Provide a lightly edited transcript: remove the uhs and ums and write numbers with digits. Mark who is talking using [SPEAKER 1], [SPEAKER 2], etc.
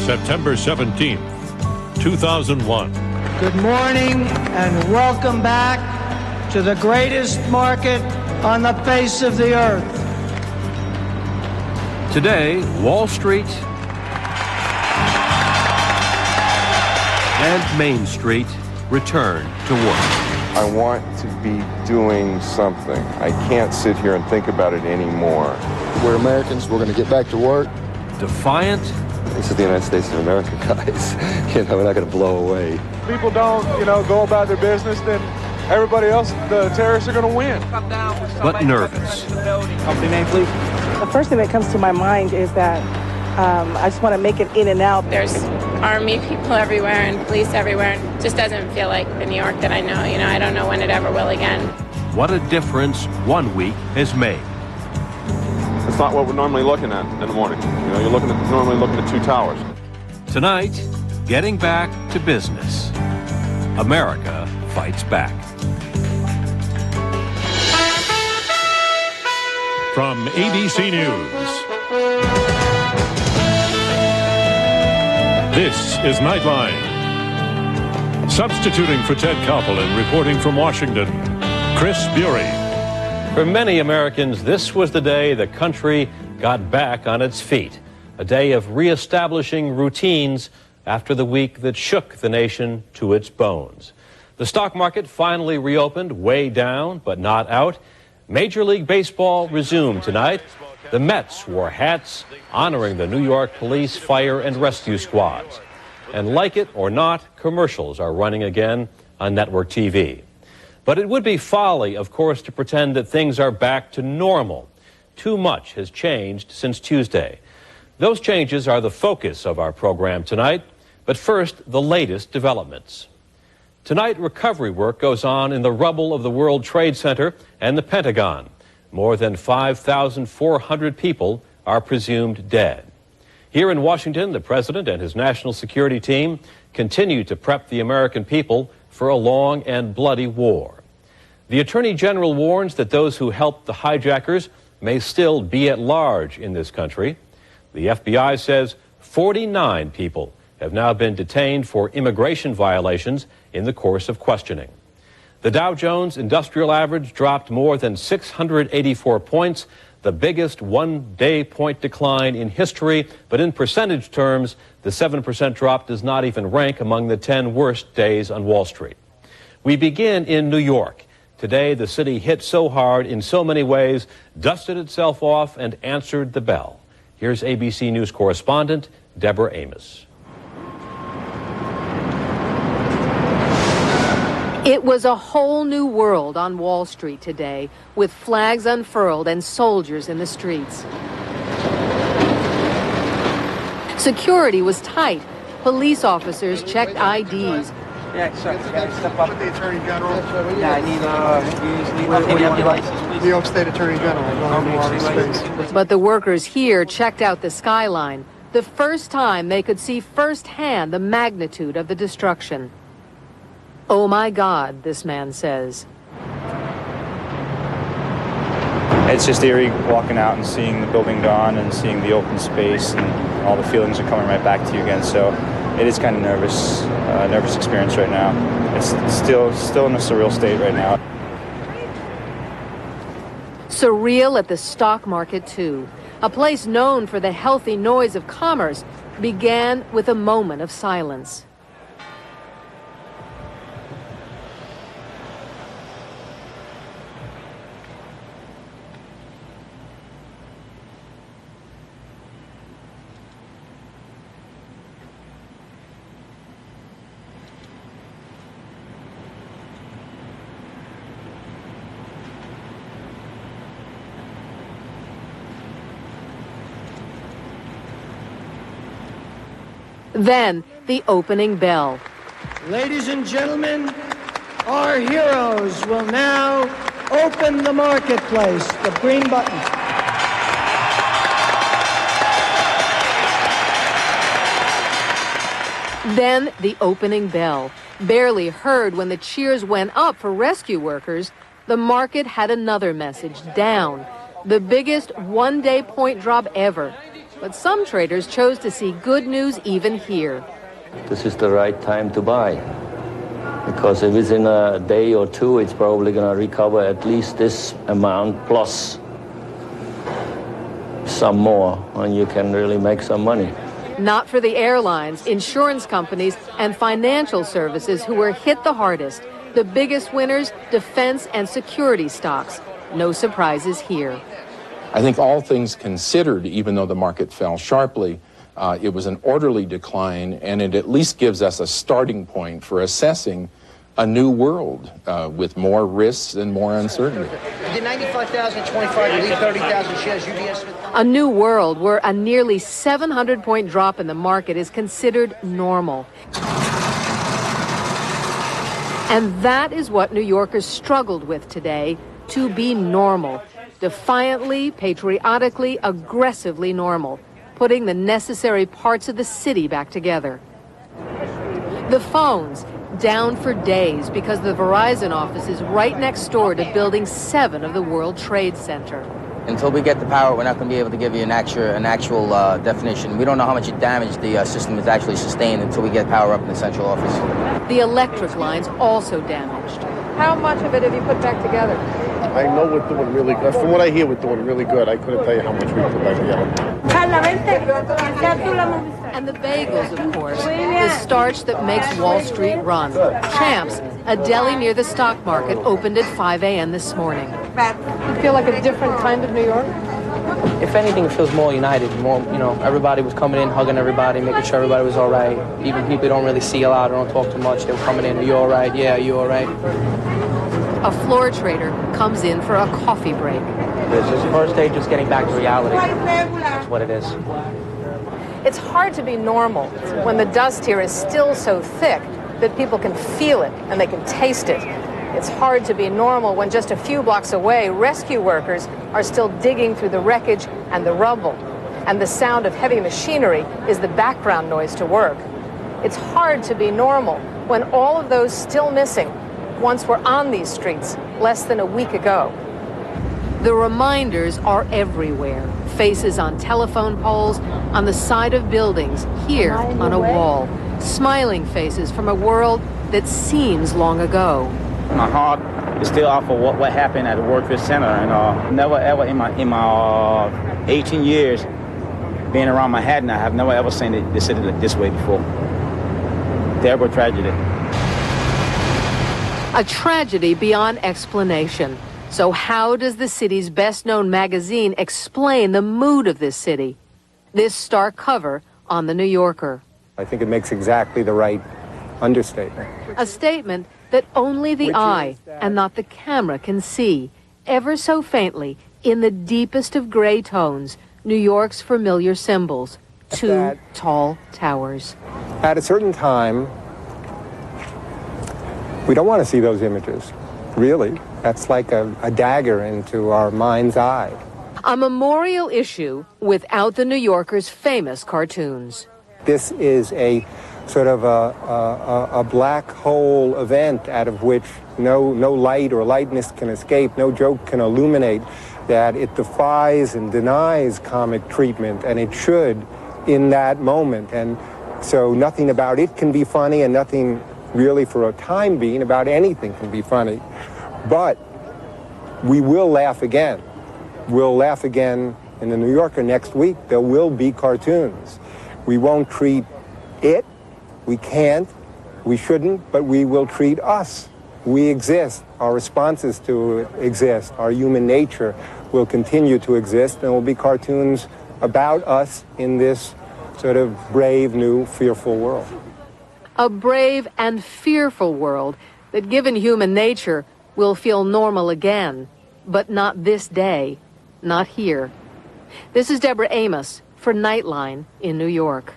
[SPEAKER 1] September 17th, 2001.
[SPEAKER 2] Good morning and welcome back to the greatest market on the face of the earth.
[SPEAKER 3] Today, Wall Street and Main Street return to work.
[SPEAKER 4] I want to be doing something. I can't sit here and think about it anymore.
[SPEAKER 5] We're Americans. We're going to get back to work.
[SPEAKER 3] Defiant.
[SPEAKER 6] This is the United States of America, guys. We're not going to blow away.
[SPEAKER 7] People don't, go about their business, then everybody else, the terrorists are going to win.
[SPEAKER 3] But nervous.
[SPEAKER 7] Company name, please.
[SPEAKER 8] The first thing that comes to my mind is that I just want to make it in and out.
[SPEAKER 9] There's army people everywhere and police everywhere. It just doesn't feel like the New York that I know. I don't know when it ever will again.
[SPEAKER 3] What a difference 1 week has made.
[SPEAKER 4] It's not what we're normally looking at in the morning. You're normally looking at two towers.
[SPEAKER 3] Tonight, getting back to business. America fights back.
[SPEAKER 1] From ABC News, this is Nightline. Substituting for Ted Koppel and reporting from Washington, Chris Bury.
[SPEAKER 10] For many Americans, this was the day the country got back on its feet. A day of reestablishing routines after the week that shook the nation to its bones. The stock market finally reopened, way down, but not out. Major League Baseball resumed tonight. The Mets wore hats honoring the New York police, fire, and rescue squads. And like it or not, commercials are running again on network TV. But it would be folly, of course, to pretend that things are back to normal. Too much has changed since Tuesday. Those changes are the focus of our program tonight. But first, the latest developments. Tonight, recovery work goes on in the rubble of the World Trade Center and the Pentagon. More than 5,400 people are presumed dead. Here in Washington, the president and his national security team continue to prep the American people for a long and bloody war. The Attorney General warns that those who helped the hijackers may still be at large in this country. The FBI says 49 people have now been detained for immigration violations in the course of questioning. The Dow Jones Industrial Average dropped more than 684 points, the biggest one-day point decline in history, but in percentage terms, the 7% drop does not even rank among the 10 worst days on Wall Street. We begin in New York. Today, the city hit so hard in so many ways, dusted itself off and answered the bell. Here's ABC News correspondent Deborah Amos.
[SPEAKER 11] It was a whole new world on Wall Street today, with flags unfurled and soldiers in the streets. Security was tight. Police officers checked IDs.
[SPEAKER 12] Yeah, sir. Step up. The Attorney General.
[SPEAKER 13] Yeah, I need
[SPEAKER 12] New York State Attorney General.
[SPEAKER 11] But the workers here checked out the skyline, the first time they could see firsthand the magnitude of the destruction. Oh my God, this man says.
[SPEAKER 14] It's just eerie walking out and seeing the building gone and seeing the open space, and all the feelings are coming right back to you again. So it is kind of nervous experience right now. It's still in a surreal state right now.
[SPEAKER 11] Surreal at the stock market too. A place known for the healthy noise of commerce began with a moment of silence. Then, the opening bell.
[SPEAKER 2] Ladies and gentlemen, our heroes will now open the marketplace. The green button.
[SPEAKER 11] Then, the opening bell. Barely heard when the cheers went up for rescue workers, the market had another message, down. The biggest one-day point drop ever. But some traders chose to see good news even here.
[SPEAKER 6] This is the right time to buy. Because if it's in a day or two, it's probably going to recover at least this amount plus some more, and you can really make some money.
[SPEAKER 11] Not for the airlines, insurance companies, and financial services who were hit the hardest. The biggest winners, defense and security stocks. No surprises here.
[SPEAKER 13] I think all things considered, even though the market fell sharply, it was an orderly decline, and it at least gives us a starting point for assessing a new world with more risks and more uncertainty.
[SPEAKER 12] You did 95,025, you leave 30,000 shares, UBS.
[SPEAKER 11] A new world where a nearly 700-point drop in the market is considered normal. And that is what New Yorkers struggled with today, to be normal. Defiantly, patriotically, aggressively normal, putting the necessary parts of the city back together. The phones, down for days because the Verizon office is right next door to Building 7 of the World Trade Center.
[SPEAKER 15] Until we get the power, we're not going to be able to give you an actual definition. We don't know how much damage the system has actually sustained until we get power up in the central office.
[SPEAKER 11] The electric lines also damaged. How much of it have you put back together?
[SPEAKER 5] I know we're doing really good. From what I hear, we're doing really good. I couldn't tell you how much we put back together.
[SPEAKER 11] And the bagels, of course, the starch that makes Wall Street run. Champs, a deli near the stock market, opened at 5 a.m. this morning. You feel like a different kind of New York?
[SPEAKER 16] If anything, it feels more united. More, everybody was coming in, hugging everybody, making sure everybody was all right. Even people you don't really see a lot or don't talk too much, they were coming in, are you all right? Yeah, are you all right?
[SPEAKER 11] A floor trader comes in for a coffee break.
[SPEAKER 16] This is the first day just getting back to reality. That's what it is.
[SPEAKER 11] It's hard to be normal when the dust here is still so thick that people can feel it and they can taste it. It's hard to be normal when just a few blocks away, rescue workers are still digging through the wreckage and the rubble. And the sound of heavy machinery is the background noise to work. It's hard to be normal when all of those still missing once were on these streets less than a week ago. The reminders are everywhere. Faces on telephone poles, on the side of buildings, here on a wall. Smiling faces from a world that seems long ago.
[SPEAKER 17] My heart is still out for what happened at the World Trade Center, and never ever in my 18 years being around Manhattan, I have never ever seen the city this way before. Terrible tragedy.
[SPEAKER 11] A tragedy beyond explanation. So how does the city's best-known magazine explain the mood of this city? This stark cover on The New Yorker.
[SPEAKER 18] I think it makes exactly the right understatement.
[SPEAKER 11] A statement that only the eye and not the camera can see, ever so faintly, in the deepest of gray tones, New York's familiar symbols, two tall towers.
[SPEAKER 18] At a certain time, we don't want to see those images, really. That's like a dagger into our mind's eye.
[SPEAKER 11] A memorial issue without the New Yorker's famous cartoons.
[SPEAKER 18] This is a sort of a black hole event out of which no light or lightness can escape, no joke can illuminate, that it defies and denies comic treatment, and it should in that moment. And so nothing about it can be funny, and nothing really for a time being about anything can be funny. But we will laugh again. We'll laugh again in the New Yorker next week. There will be cartoons. We won't treat it. We can't. We shouldn't. But we will treat us. We exist. Our responses to it exist. Our human nature will continue to exist. And there will be cartoons about us in this sort of brave, new, fearful world.
[SPEAKER 11] A brave and fearful world that, given human nature, will feel normal again, but not this day, not here. This is Deborah Amos for Nightline in New York.